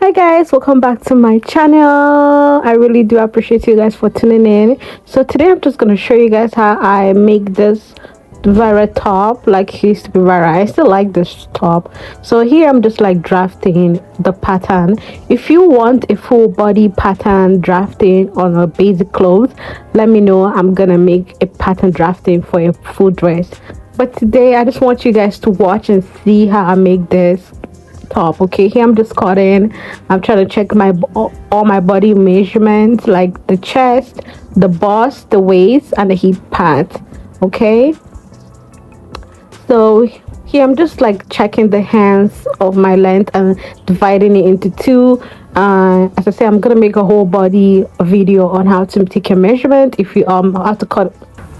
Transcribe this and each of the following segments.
Hi guys, welcome back to my channel. I really do appreciate you guys for tuning in. So today I'm just going to show you guys how I make this Vera top. Like it used to be Vera, I still like this top. So here I'm just like drafting the pattern. If you want a full body pattern drafting on a basic clothes, let me know. I'm gonna make a pattern drafting for a full dress, but today I just want you guys to watch and see how I make this top. Okay, here I'm just cutting. I'm trying to check my all my body measurements, like the chest, the bust, the waist, and the hip part. Okay, so here I'm just like checking the hands of my length and dividing it into two. As I say, I'm gonna make a whole body video on how to take a measurement if you how to cut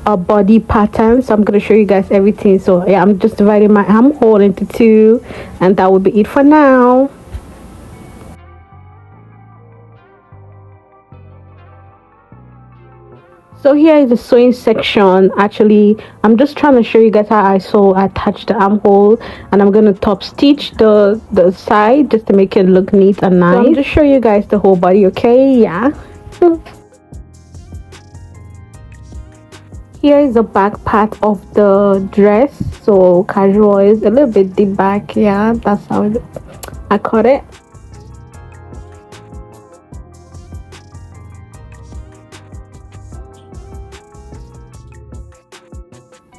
a body pattern. So I'm going to show you guys everything. So yeah, I'm just dividing my armhole into two, and that will be it for now. So here is the sewing section. Actually, I'm just trying to show you guys how I attach the armhole, and I'm gonna top stitch the side just to make it look neat and nice. So I'm just showing you guys the whole body. Okay, yeah. Here is the back part of the dress. So casual is a little bit deep back. Yeah, that's how I cut it.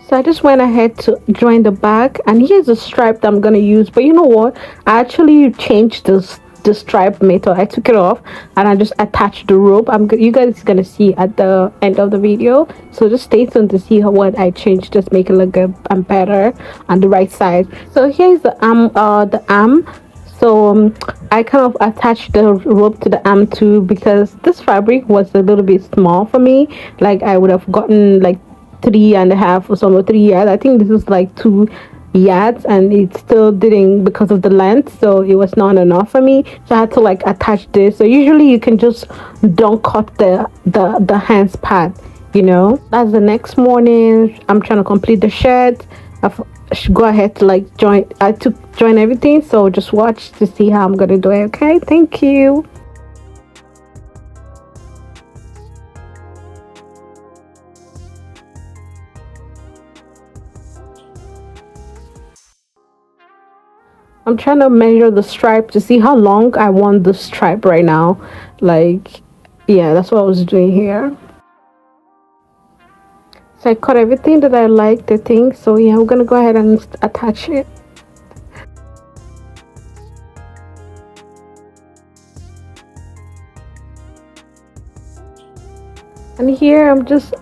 So I just went ahead to join the back, and here's the stripe that I'm gonna use. But you know what, I actually changed the stripe method. I took it off and I just attached the rope. You guys gonna see at the end of the video, so just stay tuned to see what I changed, just make it look good and better on the right side. So here's the arm. So I kind of attached the rope to the arm too, because this fabric was a little bit small for me. Like I would have gotten like 3.5 or something, 3 yards. I think this is like 2 yards, and it still didn't because of the length, so it was not enough for me. So I had to like attach this. So usually you can just don't cut the hands part, you know. That's the next morning. I'm trying to complete the shirt. I should go ahead to like join everything, so just watch to see how I'm gonna do it. Okay, thank you. I'm trying to measure the stripe to see how long I want the stripe right now. Like, yeah, that's what I was doing here. So I cut everything that I like, the thing. So yeah, we're gonna go ahead and attach it. And here I'm just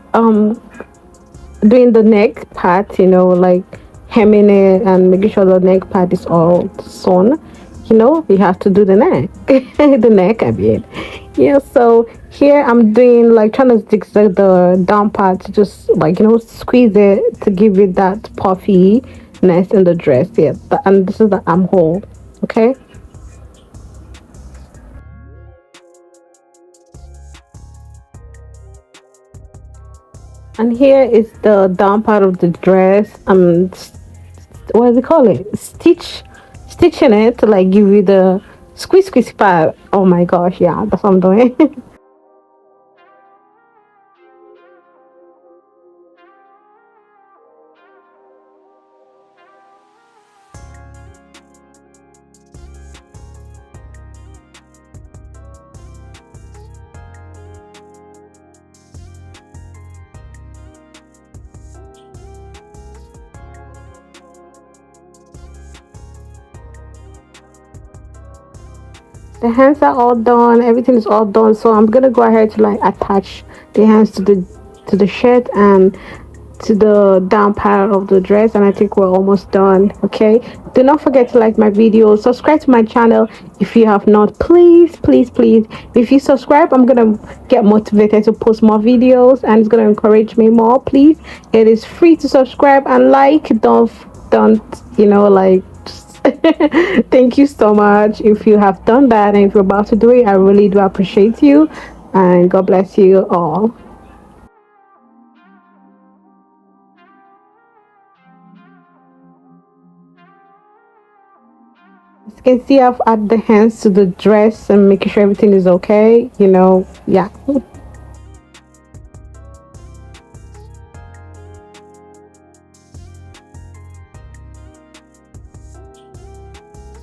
doing the neck part, you know, like hemming it and making sure the neck part is all sewn. You know, we have to do the neck. The neck, I mean. Yeah, so here I'm doing like trying to zigzag the down part to just like, you know, squeeze it to give it that puffiness in the dress. Yeah, and this is the armhole. Okay. And here is the down part of the dress. What do they call it? Stitching it to like give you the squeeze part. Oh my gosh, yeah, that's what I'm doing. The hands are all done, everything is all done, so I'm gonna go ahead to like attach the hands to the shirt and to the down part of the dress, and I think we're almost done. Okay, do not forget to like my video, subscribe to my channel if you have not. Please, if you subscribe, I'm gonna get motivated to post more videos, and it's gonna encourage me more. Please, it is free to subscribe and like. Don't you know, like, thank you so much if you have done that, and if you're about to do it, I really do appreciate you, and God bless you all. As you can see, I've added the hands to the dress and making sure everything is okay. Yeah.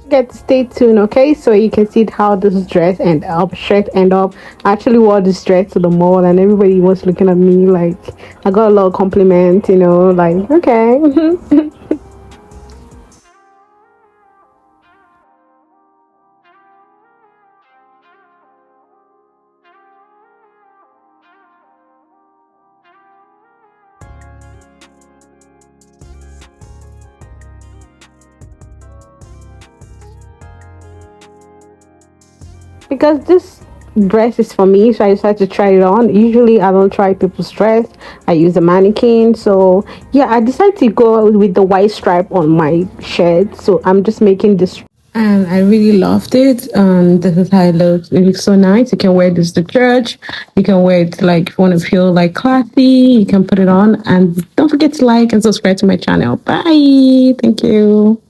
Get stay tuned, okay? So you can see how this dress and up shirt end up. I actually wore this dress to the mall, and everybody was looking at me like I got a lot of compliments. Like okay. Because this dress is for me, so I decided to try it on. Usually I don't try people's dress. I use a mannequin. So yeah, I decided to go with the white stripe on my shirt. So I'm just making this, and I really loved it. This is how it looks. It looks so nice. You can wear this to church. You can wear it like if you want to feel like classy, you can put it on. And don't forget to like and subscribe to my channel. Bye. Thank you.